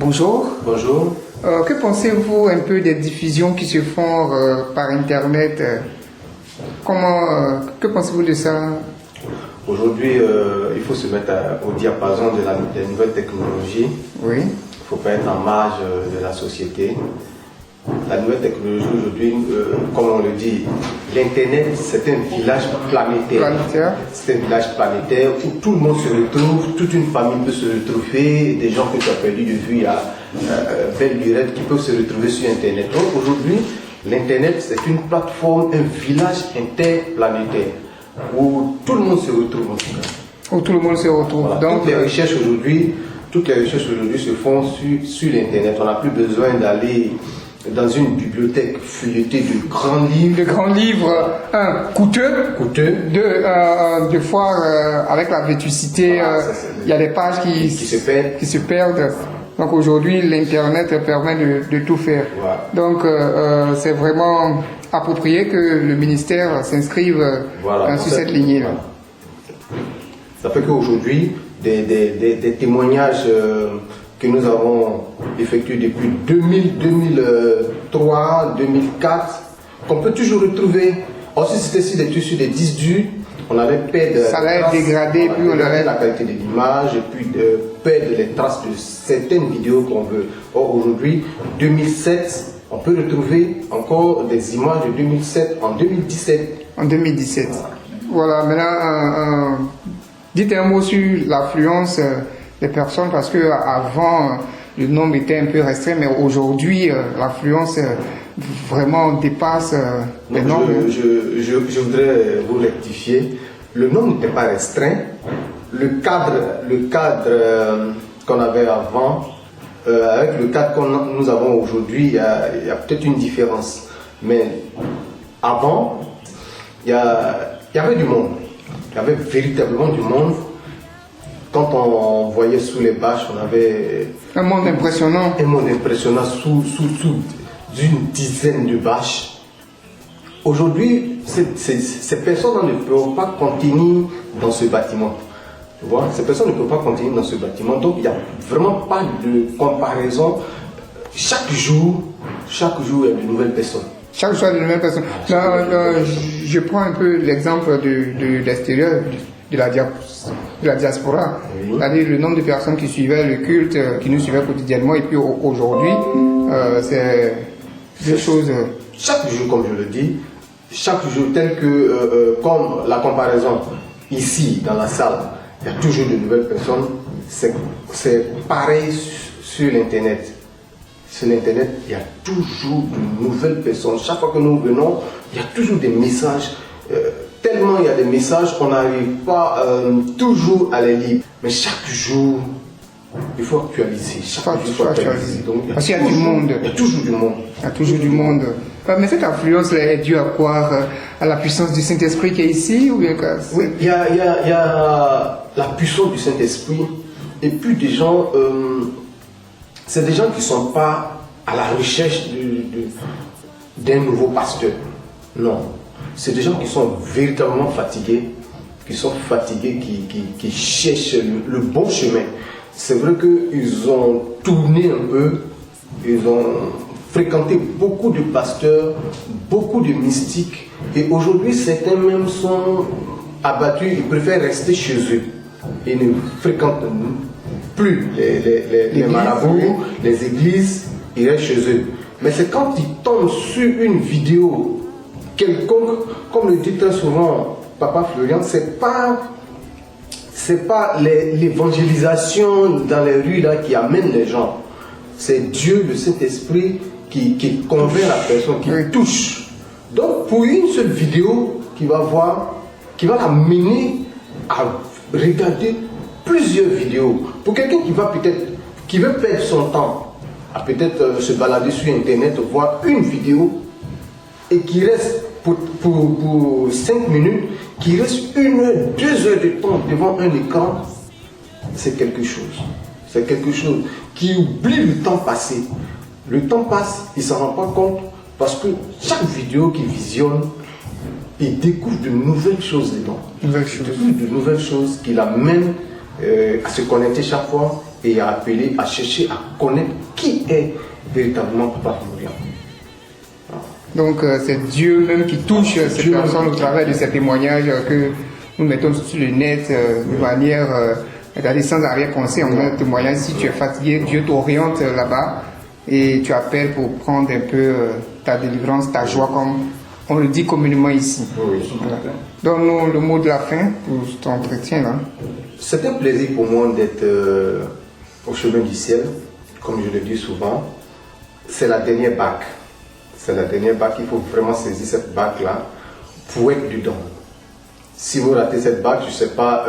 Bonjour. Bonjour. Que pensez-vous un peu des diffusions qui se font par Internet? Que pensez-vous de ça? Aujourd'hui, il faut se mettre au diapason des nouvelles technologies. Oui. Il ne faut pas être en marge de la société. La nouvelle technologie aujourd'hui, comme on le dit, l'Internet, c'est un village planétaire. C'est un village planétaire où tout le monde se retrouve, toute une famille peut se retrouver, des gens que tu as perdu de vue, il y a belle lurette qui peuvent se retrouver sur Internet. Donc aujourd'hui, l'Internet, c'est une plateforme, un village interplanétaire où tout le monde se retrouve en tout cas. Où tout le monde se retrouve. Voilà. Donc, toutes les recherches aujourd'hui se font sur l'Internet. On n'a plus besoin d'aller dans une bibliothèque feuilletée de grands livres. De grands livres, coûteux. Deux fois, avec la vétusté, il y a des pages qui se perdent. Donc aujourd'hui, l'Internet permet de tout faire. Voilà. Donc c'est vraiment approprié que le ministère s'inscrive sur cette lignée-là. Voilà. Ça fait qu'aujourd'hui, des témoignages que nous avons effectués depuis 2003, 2004, qu'on peut toujours retrouver. Aussi, c'était sur des disques durs, on avait perdre. Ça allait dégrader, puis on avait la qualité de l'image, et puis perdre les traces de certaines vidéos qu'on veut. Or, aujourd'hui, 2007, on peut retrouver encore des images de 2007 en 2017. En 2017. Voilà, maintenant, dites un mot sur l'affluence des personnes, parce que avant le nombre était un peu restreint, mais aujourd'hui l'affluence vraiment dépasse les nombres. Je voudrais vous rectifier. Le nombre n'était pas restreint. Le cadre qu'on avait avant, avec le cadre que nous avons aujourd'hui, il y a peut-être une différence. Mais avant, il y avait du monde. Il y avait véritablement du monde. Quand on voyait sous les bâches, on avait un monde impressionnant. Un monde impressionnant sous d'une dizaine de bâches. Aujourd'hui, ces personnes ne peuvent pas contenir dans ce bâtiment. Tu vois, ces personnes ne peuvent pas contenir dans ce bâtiment. Donc, il n'y a vraiment pas de comparaison. Chaque jour, il y a de nouvelles personnes. Chaque jour, il y a de nouvelles personnes. Je prends un peu l'exemple de l'extérieur. De la diaspora, oui. C'est-à-dire le nombre de personnes qui suivaient le culte, qui nous suivaient quotidiennement, et puis aujourd'hui, c'est deux choses. Chaque jour, comme je le dis, chaque jour, tel que, comme la comparaison ici, dans la salle, il y a toujours de nouvelles personnes, c'est pareil sur l'Internet. Sur l'Internet, il y a toujours de nouvelles personnes. Chaque fois que nous venons, il y a toujours des messages. Tellement il y a des messages qu'on n'arrive pas toujours à les lire. Mais chaque jour, il faut actualiser. Donc, parce qu'il y a du monde. Il y a toujours du monde. Il y a toujours du monde. Mais cette affluence est due à quoi? À la puissance du Saint-Esprit qui est ici ou bien quoi? Oui, il y a la puissance du Saint-Esprit. Et puis des gens, c'est des gens qui ne sont pas à la recherche d'un nouveau pasteur. Non. C'est des gens qui sont véritablement fatigués, qui cherchent le bon chemin. C'est vrai qu'ils ont tourné un peu, ils ont fréquenté beaucoup de pasteurs, beaucoup de mystiques, et aujourd'hui certains même sont abattus, ils préfèrent rester chez eux. Ils ne fréquentent plus les marabouts, les églises, ils restent chez eux. Mais c'est quand ils tombent sur une vidéo quelconque, comme le dit très souvent Papa Florian, c'est pas l'évangélisation dans les rues là qui amène les gens. C'est Dieu, le Saint-Esprit qui convainc la personne, qui touche. Donc pour une seule vidéo qui va l'amener à regarder plusieurs vidéos. Pour quelqu'un qui veut perdre son temps à peut-être se balader sur Internet, voir une vidéo et qui reste pour 5 minutes, qui reste 1 heure, 2 heures de temps devant un écran, c'est quelque chose. C'est quelque chose qui oublie le temps passé. Le temps passe, il ne s'en rend pas compte parce que chaque vidéo qu'il visionne, il découvre de nouvelles choses dedans. Il découvre de nouvelles choses qui l'amènent à se connecter chaque fois et à appeler, à chercher à connaître qui est véritablement Papa Florian. Donc c'est Dieu même qui touche ces personnes au travers de ces témoignages que nous mettons sur le net de manière sans arrière-pensée. On met un témoignage. Si tu es fatigué, Dieu t'oriente là-bas et tu appelles pour prendre un peu ta délivrance, ta joie, comme on le dit communément ici. Oui. Voilà. Donne-nous le mot de la fin pour cet entretien là. C'est un plaisir pour moi d'être au chemin du ciel, comme je le dis souvent. C'est la dernière bague. C'est la dernière bague. Il faut vraiment saisir cette bague-là pour être dedans. Si vous ratez cette bague, je ne sais pas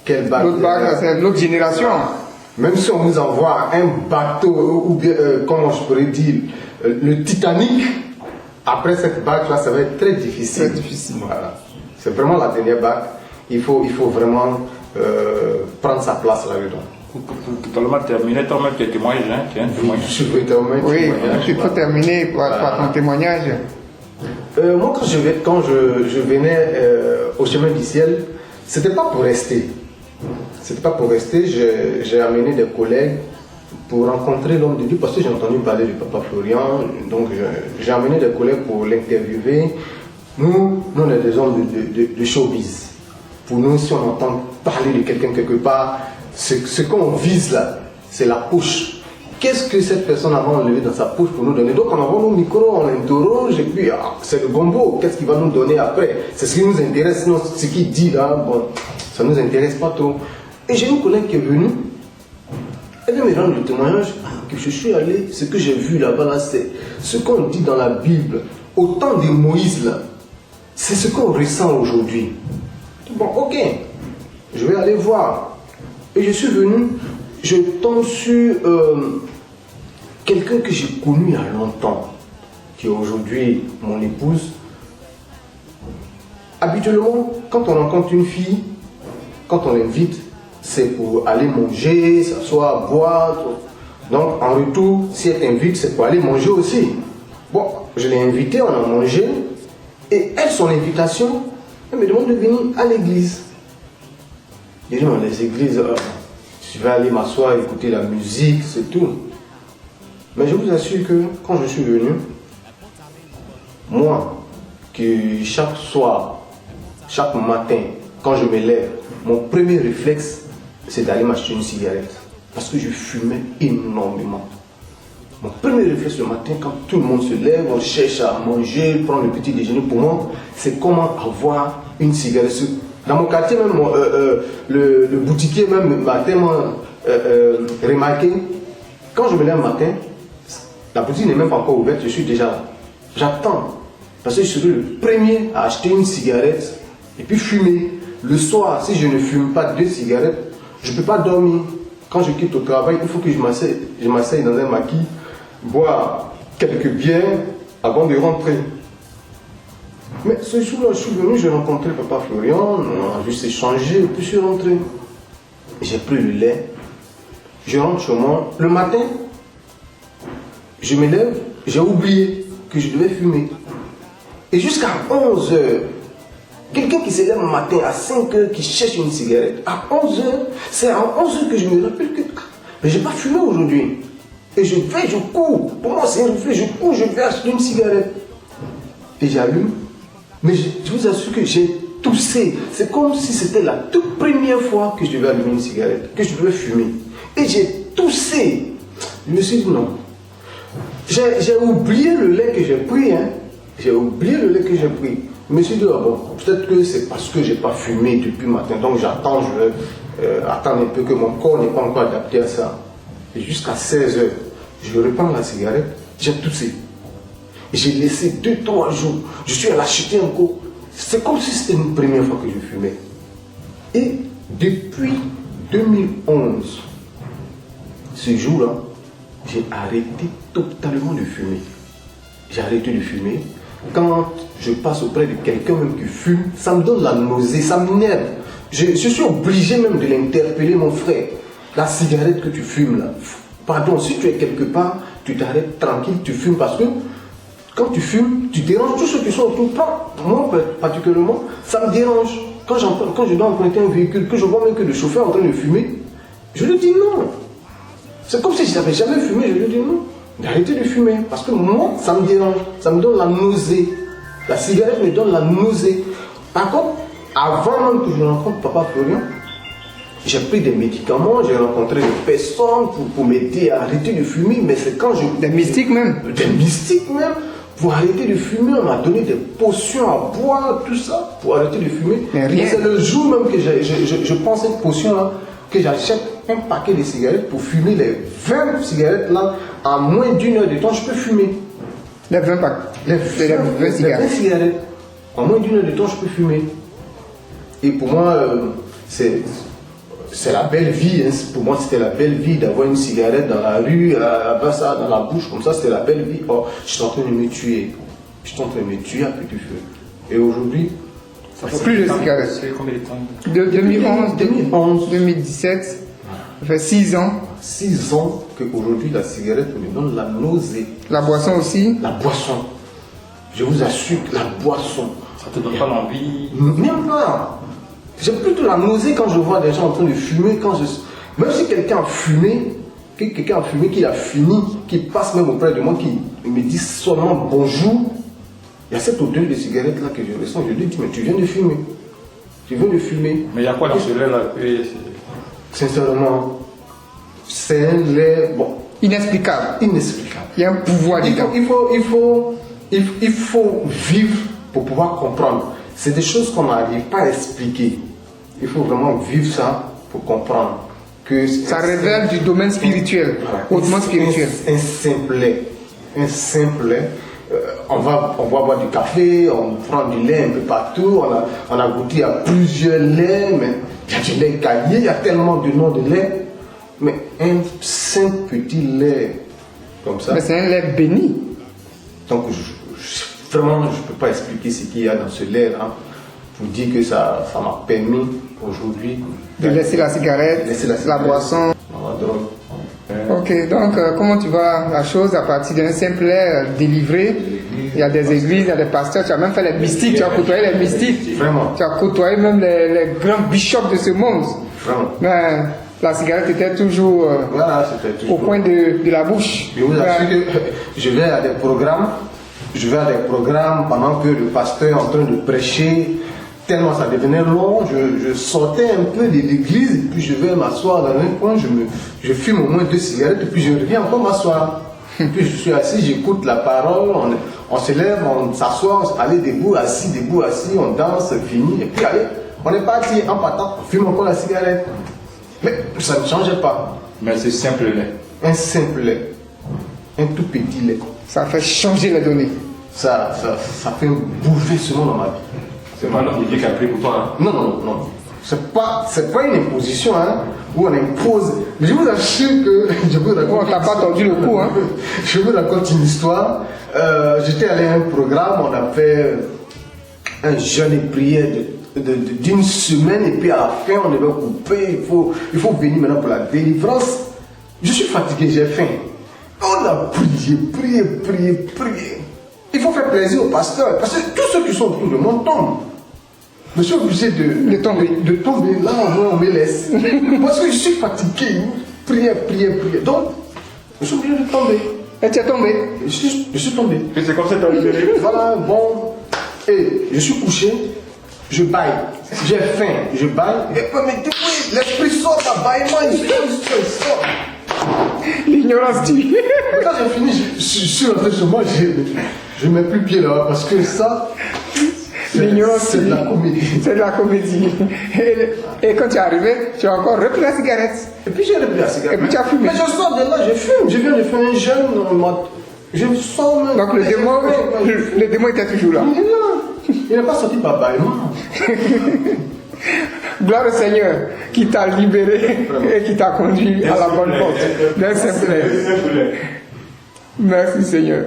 quelle bague. L'autre bague, c'est l'autre génération. Même si on vous envoie un bateau, ou bien, comment je pourrais dire, le Titanic, après cette bague-là, ça va être très difficile. Très difficile. Voilà. C'est vraiment la dernière bague. Il faut vraiment prendre sa place là-dedans. Pour totalement terminer, toi-même tes témoignages, hein, tu es un témoignage. Je peux terminer. Oui, tu peux terminer par ton témoignage. Moi, quand je venais au chemin du ciel, c'était pas pour rester. C'était pas pour rester. J'ai amené des collègues pour rencontrer l'homme de Dieu parce que j'ai entendu parler du Papa Florian. Donc, j'ai amené des collègues pour l'interviewer. Nous, on est des hommes de showbiz. Pour nous, si on entend parler de quelqu'un quelque part, ce qu'on vise là, c'est la poche. Qu'est-ce que cette personne a enlevé dans sa poche pour nous donner? Donc on envoie nos micros, on interroge et puis c'est le gombo. Qu'est-ce qu'il va nous donner après? C'est ce qui nous intéresse, sinon ce qu'il dit là, bon, ça ne nous intéresse pas trop. Et j'ai une collègue qui est venue, elle vient me rendre le témoignage que je suis allé, ce que j'ai vu là-bas, là, c'est ce qu'on dit dans la Bible, au temps de Moïse là, c'est ce qu'on ressent aujourd'hui. Bon, ok, je vais aller voir. Et je suis venu, je tombe sur quelqu'un que j'ai connu il y a longtemps, qui est aujourd'hui mon épouse. Habituellement, quand on rencontre une fille, quand on l'invite, c'est pour aller manger, s'asseoir, boire. Donc en retour, si elle t'invite, c'est pour aller manger aussi. Bon, je l'ai invitée, on a mangé. Et elle, son invitation, elle me demande de venir à l'église. Je dis, dans les églises, je vais aller m'asseoir, écouter la musique, c'est tout. Mais je vous assure que quand je suis venu, moi, que chaque soir, chaque matin, quand je me lève, mon premier réflexe, c'est d'aller m'acheter une cigarette. Parce que je fumais énormément. Mon premier réflexe le matin, quand tout le monde se lève, on cherche à manger, prendre le petit déjeuner, pour moi, c'est comment avoir une cigarette. Dans mon quartier, même, le boutiquier même m'a tellement remarqué. Quand je me lève le matin, la boutique n'est même pas encore ouverte, je suis déjà là. J'attends. Parce que je serai le premier à acheter une cigarette et puis fumer. Le soir, si je ne fume pas 2 cigarettes, je ne peux pas dormir. Quand je quitte au travail, il faut que je m'asseye dans un maquis, boire quelques bières avant de rentrer. Mais ce jour-là, je suis venu, j'ai rencontré Papa Florian, on a juste échangé, et puis je suis rentré. J'ai pris le lait, je rentre chez moi. Le matin, je me lève, j'ai oublié que je devais fumer. Et jusqu'à 11 h, quelqu'un qui se lève le matin à 5 h, qui cherche une cigarette, à 11 h, c'est à 11 h que je me rappelle que mais je n'ai pas fumé aujourd'hui. Et je vais, je cours. Pour moi, c'est un réflexe, je cours, je vais acheter une cigarette. Et j'allume. Mais je vous assure que j'ai toussé. C'est comme si c'était la toute première fois que je devais allumer une cigarette, que je devais fumer. Et j'ai toussé. Je me suis dit non. J'ai oublié le lait que j'ai pris. Hein. J'ai oublié le lait que j'ai pris. Je me suis dit, ah bon, peut-être que c'est parce que je n'ai pas fumé depuis le matin. Donc j'attends, je vais attendre un peu que mon corps n'est pas encore adapté à ça. Et jusqu'à 16 h, je reprends la cigarette, j'ai toussé. J'ai laissé 2-3 jours. Je suis allé l'acheter encore. C'est comme si c'était une première fois que je fumais. Et depuis 2011, ce jour-là, j'ai arrêté totalement de fumer. J'ai arrêté de fumer. Quand je passe auprès de quelqu'un même qui fume, ça me donne la nausée, ça m'énerve. Je suis obligé même de l'interpeller, mon frère. La cigarette que tu fumes là, pardon, si tu es quelque part, tu t'arrêtes tranquille, tu fumes parce que quand tu fumes, tu déranges tous ceux qui sont autour. Moi, particulièrement, ça me dérange. Quand je dois emprunter un véhicule, que je vois même que le chauffeur est en train de fumer, je lui dis non. C'est comme si je n'avais jamais fumé. Je lui ai dit non, d'arrêter de fumer. Parce que moi, ça me dérange. Ça me donne la nausée. La cigarette me donne la nausée. Par contre, avant même que je rencontre Papa Florian, j'ai pris des médicaments, j'ai rencontré des personnes pour m'aider à arrêter de fumer. Mais c'est quand je... Des mystiques même. Des mystiques même. Pour arrêter de fumer, on m'a donné des potions à boire, tout ça, pour arrêter de fumer. Mais rien. Et c'est le jour même que je prends cette potion-là, que j'achète un paquet de cigarettes pour fumer les 20 cigarettes là, en moins d'une heure de temps, je peux fumer. Les 20 packs. Les 20 cigarettes. cigarettes. En moins d'une heure de temps, je peux fumer. Et pour moi, c'est la belle vie. Hein. Pour moi, c'était la belle vie d'avoir une cigarette dans la rue, avoir ça dans la bouche, comme ça, c'était la belle vie. Oh, je suis en train de me tuer. Je suis en train de me tuer à petit feu. Et aujourd'hui, Ça fait Plus de temps. cigarettes. C'est combien de temps? De 2011, 2011. 2017, ça fait 6 ans. 6 ans qu'aujourd'hui, la cigarette me donne la nausée. La boisson aussi. La boisson. Je vous assure que la boisson. Ça te donne pas l'envie? Même pas. J'ai plutôt la nausée quand je vois des gens en train de fumer. Même si quelqu'un a fumé, qu'il a fini, qui passe même auprès de moi, qui me dit seulement bonjour, il y a cette odeur de cigarette là que je ressens. Je lui dis, mais tu viens de fumer. Tu viens de fumer. Mais il y a quoi dans ce lait là? Sincèrement, c'est un lait, bon, Inexplicable. inexplicable. Il y a un pouvoir dedans. Il faut vivre pour pouvoir comprendre. C'est des choses qu'on n'arrive pas à expliquer. Il faut vraiment vivre ça pour comprendre. Que Ça révèle du domaine spirituel, hautement spirituel. Un simple lait. Un simple lait. On va boire du café, on prend du lait un peu partout, on a goûté à plusieurs laits, mais il y a du lait caillé, il y a tellement de noms de lait. Mais un simple petit lait comme ça. Mais c'est un lait béni. Donc vraiment, je ne peux pas expliquer ce qu'il y a dans ce lait-là pour dire que ça m'a permis aujourd'hui De laisser la cigarette, laisser la boisson. la drogue. Ok, donc comment tu vois la chose à partir d'un simple lait délivré? Il y a des églises, il y a des pasteurs, tu as même fait les mystiques, tu as côtoyé les mystiques. Vraiment. Tu as côtoyé même les grands bishops de ce monde. Vraiment. Mais la cigarette était toujours Voilà, c'était toujours. au coin de la bouche. Je vous assure que je vais à des programmes, pendant que le pasteur est en train de prêcher, tellement ça devenait long, je sortais un peu de l'église, et puis je vais m'asseoir dans un coin, je fume au moins 2 cigarettes, et puis je reviens encore m'asseoir. Puis je suis assis, j'écoute la parole, on se lève, on s'assoit, on allait debout, assis, on danse, fini, et puis allez, on est parti, en partant, on fume encore la cigarette. Mais ça ne changeait pas. Mais c'est simple lait. Un simple lait, un tout petit lait. Ça fait changer les données. Ça fait un bouleversement dans ma vie. C'est pas l'homme qui a pris pour toi. Hein? Non. C'est pas une imposition, hein, où on impose. Mais je vous assure que je vous raconte. On t'a pas tordu le cou, hein. Je vous raconte une histoire. J'étais allé à un programme, on a fait un jeûne et prière d'une semaine, et puis à la fin, on devait couper. Il faut venir maintenant pour la délivrance. Je suis fatigué, j'ai faim. On a prié. Il faut faire plaisir au pasteur, parce que tous ceux qui sont autour de moi tombent. Je suis obligé de tomber. Là, on me laisse. Parce que je suis fatigué. Prière. Donc, je suis obligé de tomber. Et tu es tombé. Je suis tombé. Et c'est comme ça que tu as libéré. Voilà, bon. Et je suis couché. Je baille. J'ai faim. Je baille. Et mais oui, l'esprit sort, ça baillement. Il sort. L'ignorance tue. Quand j'ai fini, je suis rentré chez moi. Je ne mets plus pied là parce que ça. L'ignorance, c'est de la comédie. C'est de la comédie. Et quand tu es arrivé, tu as encore repris la cigarette. Et puis j'ai repris la cigarette. Et puis tu as fumé. Mais je sors de là, je fume. Je viens de faire un jeûne. Je sors même. Donc le démon était toujours là. Il est là. Il n'est pas sorti par bâillement. Gloire au Seigneur qui t'a libéré et qui t'a conduit à la bonne porte. D'un simple lait. Merci Seigneur.